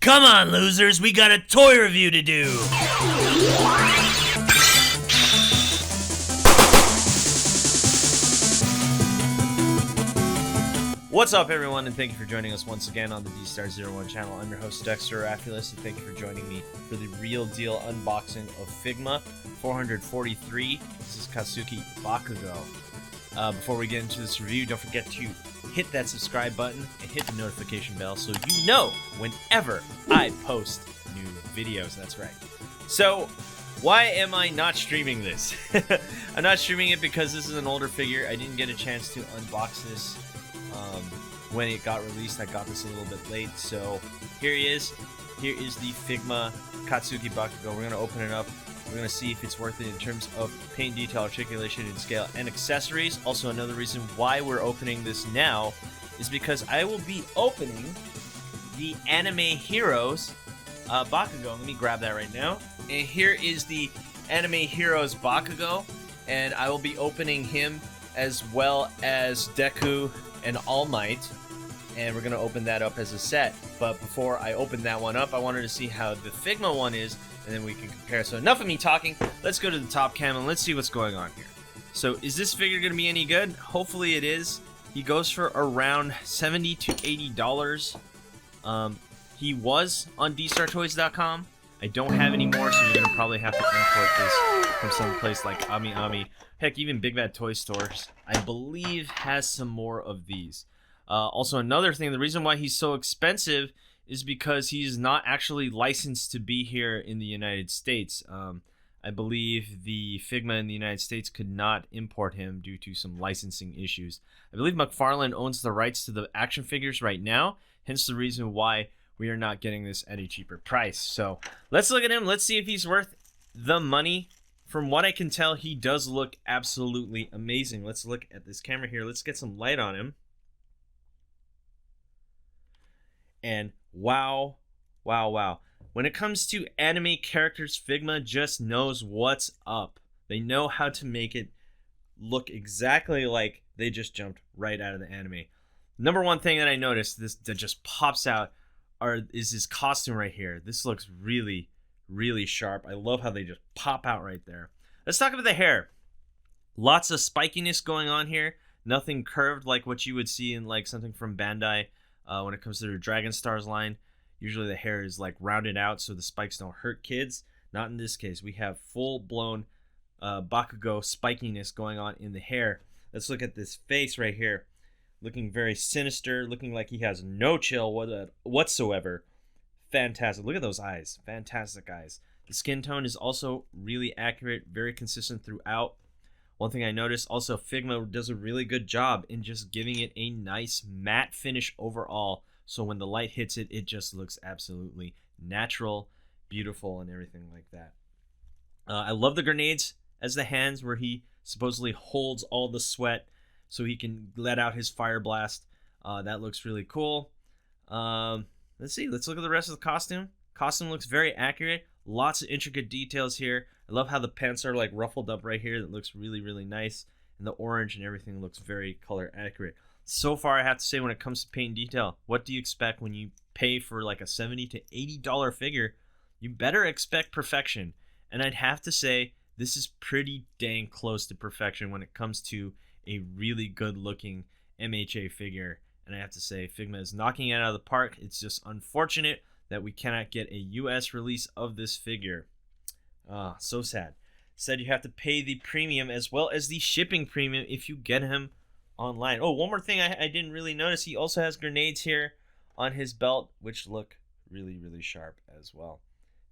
Come on, losers, we got a toy review to do! What's up, everyone, and thank you for joining us once again on the Dstar01 channel. I'm your host, Dexter, Arafiles, and thank you for joining me for the real deal unboxing of Figma 443. This is Figma Bakugo. Before we get into this review, don't forget to hit that subscribe button and hit the notification bell so you know whenever I post new videos. That's right. So, why am I not streaming this? I'm not streaming it because this is an older figure. I didn't get a chance to unbox this when it got released. I got this a little bit late. So, here he is. Here is the Figma Bakugo. We're going to open it up. We're going to see if it's worth it in terms of paint detail, articulation and scale, and accessories. Also, another reason why we're opening this now is because I will be opening the Anime Heroes Bakugo. Let me grab that right now. And here is the Anime Heroes Bakugo, and I will be opening him as well as Deku and All Might, and we're going to open that up as a set. But before I open that one up, I wanted to see how the Figma one is, and then we can compare. So enough of me talking, let's go to the top cam and let's see what's going on here. So is this figure going to be any good? Hopefully it is. He goes for around $70 to $80. He was on Dstar01.com. I don't have any more, so you're going to probably have to import this from some place like Ami. Heck, even Big Bad Toy Stores, I believe, has some more of these. Also, another thing, the reason why he's so expensive is because he's not actually licensed to be here in the United States. I believe the Figma in the United States could not import him due to some licensing issues. I believe McFarlane owns the rights to the action figures right now, hence the reason why we are not getting this at a cheaper price. So let's look at him. Let's see if he's worth the money. From what I can tell, he does look absolutely amazing. Let's look at this camera here. Let's get some light on him. And wow. When it comes to anime characters, Figma just knows what's up. They know how to make it look exactly like they just jumped right out of the anime. Number one thing that I noticed that just pops out is his costume right here. This looks really sharp. I love how they just pop out right there. Let's talk about the hair. Lots of spikiness going on here. Nothing curved like what you would see in like something from Bandai when it comes to their Dragon Stars line. Usually the hair is like rounded out so the spikes don't hurt kids. Not in this case. We have full-blown Bakugo spikiness going on in the hair. Let's look at this face right here. Looking very sinister, looking like he has no chill whatsoever. Fantastic. Look at those eyes. Fantastic eyes. The skin tone is also really accurate, very consistent throughout. One thing I noticed also, Figma does a really good job in just giving it a nice matte finish overall. So when the light hits it, it just looks absolutely natural, beautiful, and everything like that. I love the grenades as the hands where he supposedly holds all the sweat so he can let out his fire blast. That looks really cool. Let's see. Let's look at the rest of the costume. Costume looks very accurate. Lots of intricate details here. I love how the pants are like ruffled up right here. That looks really nice. And the orange and everything looks very color accurate. So far, I have to say, when it comes to paint and detail, what do you expect when you pay for like a $70 to $80 figure? You better expect perfection. And I'd have to say, this is pretty dang close to perfection when it comes to a really good looking MHA figure. And I have to say, Figma is knocking it out of the park. It's just unfortunate that we cannot get a US release of this figure. So sad. Said you have to pay the premium as well as the shipping premium if you get him online. Oh, one more thing I didn't really notice. He also has grenades here on his belt, which look really sharp as well.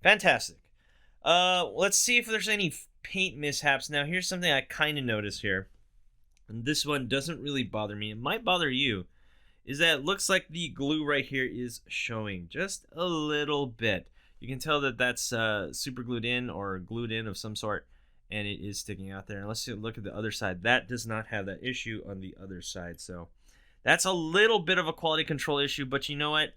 Fantastic. Let's see if there's any paint mishaps. Now, here's something I kind of noticed here. And this one doesn't really bother me. It might bother you. Is that it looks like the glue right here is showing just a little bit. You can tell that that's super glued in or glued in of some sort, and it is sticking out there. And let's look at the other side. That does not have that issue on the other side. So that's a little bit of a quality control issue, but you know what?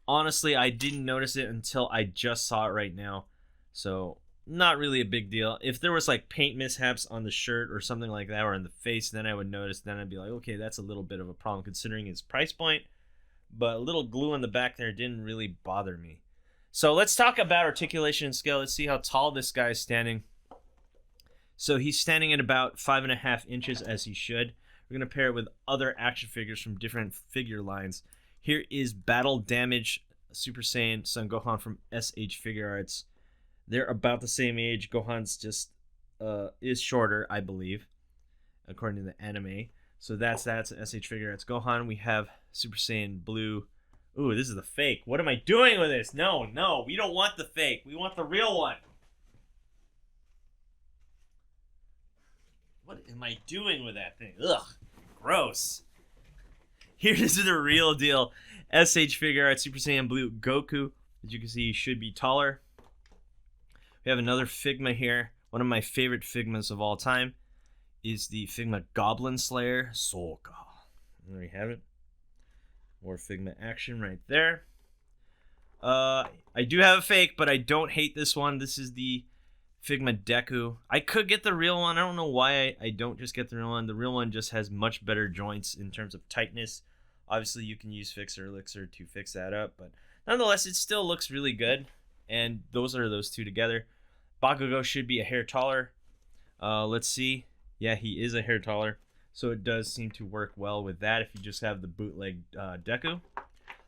Honestly, I didn't notice it until I just saw it right now. So not really a big deal. If there was like paint mishaps on the shirt or something like that, or in the face, then I would notice. Then I'd be like, okay, that's a little bit of a problem considering its price point. But a little glue on the back there didn't really bother me. So let's talk about articulation and scale. Let's see how tall this guy is standing. So he's standing at about 5.5 inches, as he should. We're going to pair it with other action figures from different figure lines. Here is Battle Damage Super Saiyan Son Gohan from SH Figure Arts. They're about the same age. Gohan's just is shorter, I believe, according to the anime. So that's SH Figure Arts Gohan. We have Super Saiyan Blue. Ooh, this is the fake. What am I doing with this? No, we don't want the fake. We want the real one. What am I doing with that thing? Ugh, gross. Here is the real deal. SH Figure Arts Super Saiyan Blue Goku. As you can see, he should be taller. We have another Figma here. One of my favorite Figmas of all time is the Figma Goblin Slayer Soka. There we have it. More Figma action right there. I do have a fake, but I don't hate this one. This is the Figma Deku. I could get the real one. I don't know why I don't just get the real one. The real one just has much better joints in terms of tightness. Obviously, you can use Fixer Elixir to fix that up, but nonetheless, it still looks really good. And those are those two together. Bakugo should be a hair taller. Let's see. Yeah, he is a hair taller. So it does seem to work well with that if you just have the bootleg Deku.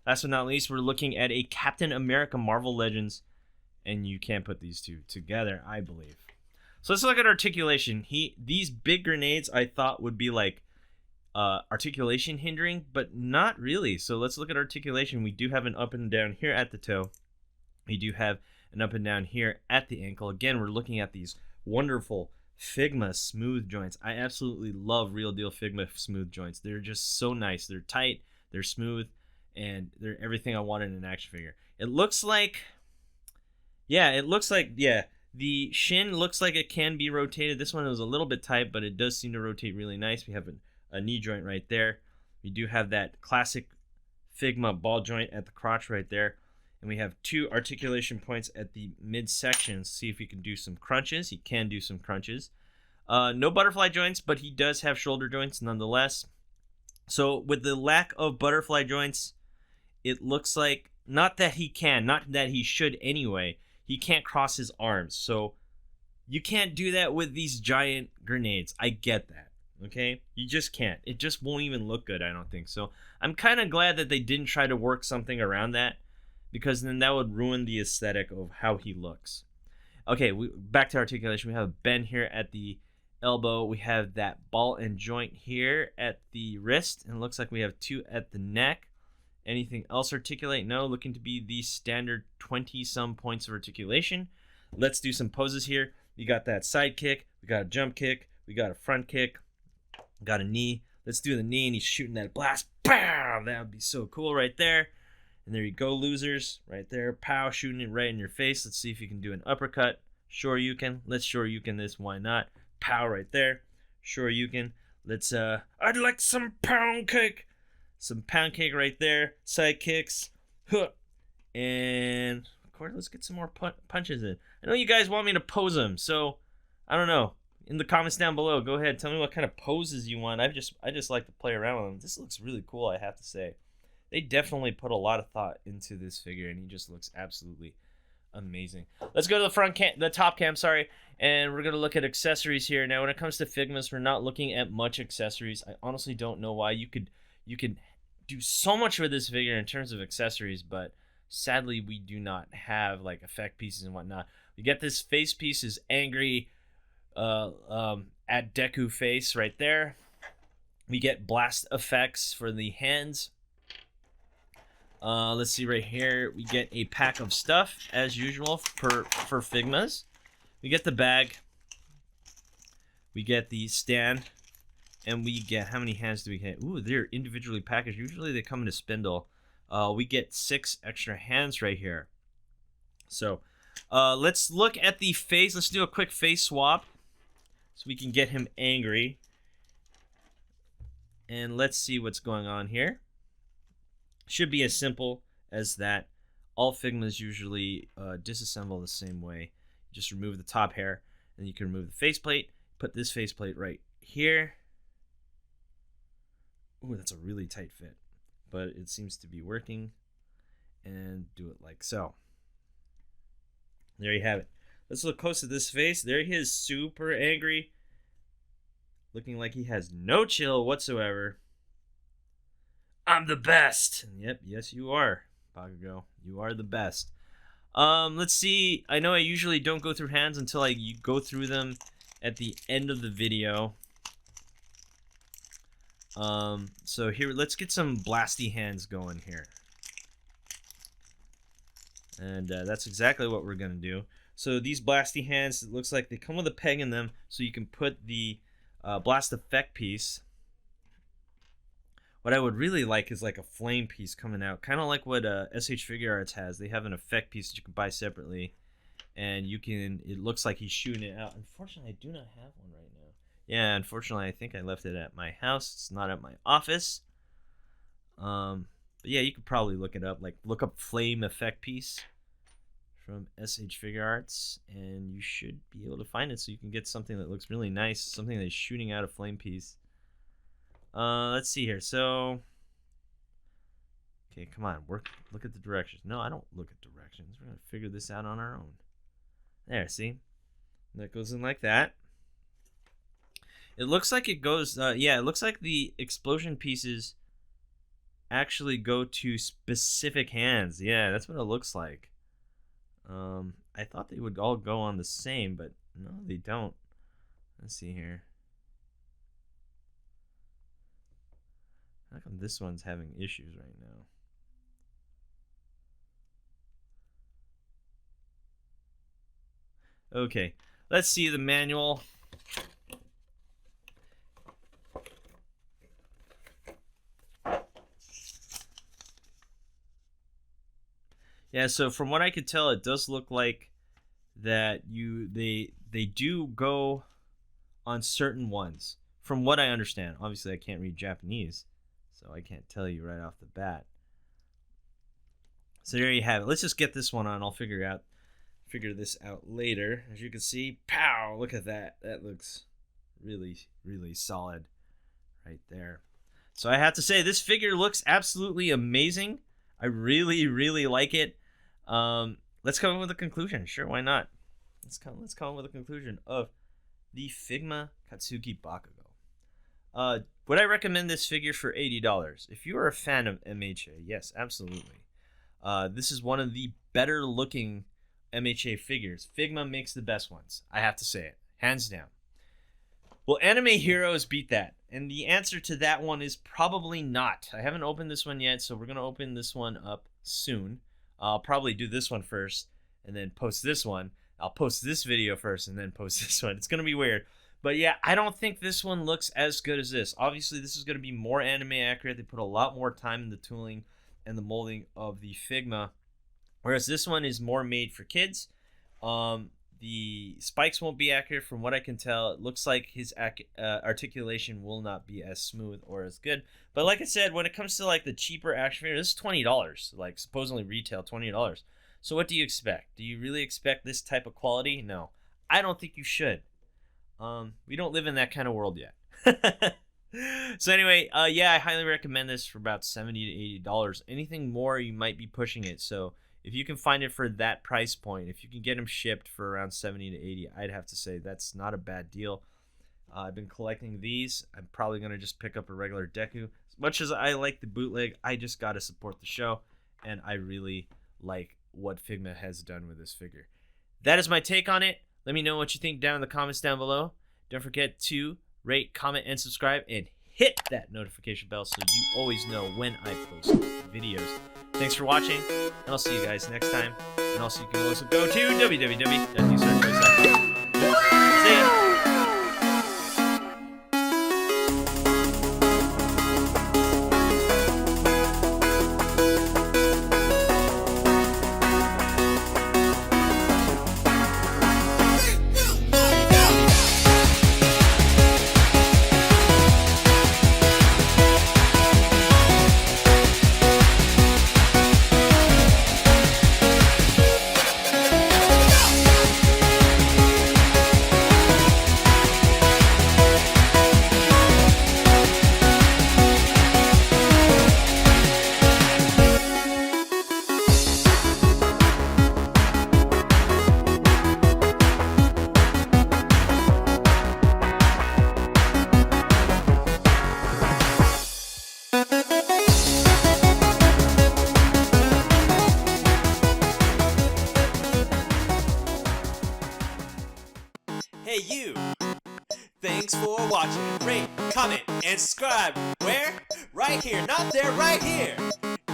Last but not least, we're looking at a Captain America Marvel Legends. And you can't put these two together, I believe. So let's look at articulation. These big grenades I thought would be like articulation hindering, but not really. So let's look at articulation. We do have an up and down here at the toe. We do have an up and down here at the ankle. Again, we're looking at these wonderful Figma smooth joints. I absolutely love real deal Figma smooth joints. They're just so nice. They're tight, they're smooth, and they're everything I want in an action figure. It looks like, the shin looks like it can be rotated. This one is a little bit tight, but it does seem to rotate really nice. We have a knee joint right there. We do have that classic Figma ball joint at the crotch right there. And we have 2 articulation points at the midsection. See if he can do some crunches. He can do some crunches. No butterfly joints, but he does have shoulder joints nonetheless. So with the lack of butterfly joints, it looks like, not that he should anyway, he can't cross his arms. So you can't do that with these giant grenades. I get that. Okay? You just can't. It just won't even look good, I don't think. So I'm kind of glad that they didn't try to work something around that, because then that would ruin the aesthetic of how he looks. Okay, back to articulation. We have a bend here at the elbow. We have that ball and joint here at the wrist. And it looks like we have 2 at the neck. Anything else articulate? No, looking to be the standard 20-some points of articulation. Let's do some poses here. We got that side kick. We got a jump kick. We got a front kick. Got a knee. Let's do the knee, and he's shooting that blast. Bam! That would be so cool right there. And there you go, losers. Right there. Pow, shooting it right in your face. Let's see if you can do an uppercut. Sure you can. Let's sure you can this. Why not? Pow right there. Sure you can. Let's, I'd like some pound cake. Some pound cake right there. Side kicks. Huh. And, of course, let's get some more punches in. I know you guys want me to pose them, so, I don't know. In the comments down below, go ahead. Tell me what kind of poses you want. I just like to play around with them. This looks really cool, I have to say. They definitely put a lot of thought into this figure, and he just looks absolutely amazing. Let's go to the top cam, and we're gonna look at accessories here. Now, when it comes to Figmas, we're not looking at much accessories. I honestly don't know why. You could do so much with this figure in terms of accessories, but sadly, we do not have like effect pieces and whatnot. We get this face piece is angry, at Deku face right there. We get blast effects for the hands. Let's see right here. We get a pack of stuff as usual for Figmas. We get the bag. We get the stand. And we get, how many hands do we get? Ooh, they're individually packaged. Usually they come in a spindle. We get 6 extra hands right here. So, let's look at the face. Let's do a quick face swap so we can get him angry. And let's see what's going on here. Should be as simple as that. All Figmas usually disassemble the same way. Just remove the top hair, and you can remove the faceplate. Put this faceplate right here. Ooh, that's a really tight fit, but it seems to be working. And do it like so. There you have it. Let's look close at this face. There he is, super angry, looking like he has no chill whatsoever. I'm the best. Yep, yes you are, Bakugo. You are the best. Let's see. I know I usually don't go through hands until I go through them at the end of the video. So here, let's get some blasty hands going here. And that's exactly what we're gonna do. So these blasty hands, it looks like they come with a peg in them, so you can put the blast effect piece. What I would really like is like a flame piece coming out, kind of like what SH Figure Arts has. They have an effect piece that you can buy separately, and you can. It looks like he's shooting it out. Unfortunately, I do not have one right now. Yeah, unfortunately, I think I left it at my house. It's not at my office. But yeah, you could probably look it up. Like, look up flame effect piece from SH Figure Arts, and you should be able to find it, so you can get something that looks really nice, something that's shooting out a flame piece. Let's see here. So, okay, come on, look at the directions. No, I don't look at directions. We're gonna figure this out on our own. There, see? That goes in like that. It looks like it goes. Yeah, it looks like the explosion pieces actually go to specific hands. Yeah, that's what it looks like. I thought they would all go on the same, but no, they don't. Let's see here. How come this one's having issues right now? Okay, let's see the manual. Yeah, so from what I could tell, it does look like that they do go on certain ones. From what I understand, obviously I can't read Japanese, so I can't tell you right off the bat. So there you have it. Let's just get this one on. I'll figure this out later. As you can see, pow! Look at that. That looks really, really solid right there. So I have to say, this figure looks absolutely amazing. I really, really like it. Let's come up with a conclusion. Sure, why not? Let's come up with a conclusion of the Figma Katsuki Bakugo. Would I recommend this figure for $80? If you are a fan of MHA, yes, absolutely. This is one of the better looking MHA figures. Figma makes the best ones. I have to say it, hands down. Will Anime Heroes beat that? And the answer to that one is probably not. I haven't opened this one yet, so we're going to open this one up soon. I'll probably do this one first and then post this one. I'll post this video first and then post this one. It's going to be weird. But yeah, I don't think this one looks as good as this. Obviously, this is going to be more anime accurate. They put a lot more time in the tooling and the molding of the Figma. Whereas this one is more made for kids. The spikes won't be accurate from what I can tell. It looks like his articulation will not be as smooth or as good. But like I said, when it comes to like the cheaper action figure, this is $20. Like supposedly retail $20. So what do you expect? Do you really expect this type of quality? No, I don't think you should. We don't live in that kind of world yet. So anyway, yeah, I highly recommend this for about $70 to $80. Anything more, you might be pushing it. So if you can find it for that price point, if you can get them shipped for around $70 to $80, I'd have to say that's not a bad deal. I've been collecting these. I'm probably going to just pick up a regular Deku. As much as I like the bootleg, I just got to support the show, and I really like what Figma has done with this figure. That is my take on it. Let me know what you think down in the comments down below. Don't forget to rate, comment, and subscribe, and hit that notification bell so you always know when I post videos. Thanks for watching, and I'll see you guys next time. And also, you can also go to www.dstar01theme. See ya! Hey you! Thanks for watching. Rate, comment, and subscribe. Where? Right here, not there, right here.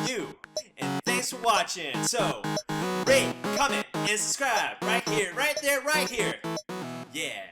You. And thanks for watching. So, rate, comment, and subscribe. Right here, right there, right here. Yeah.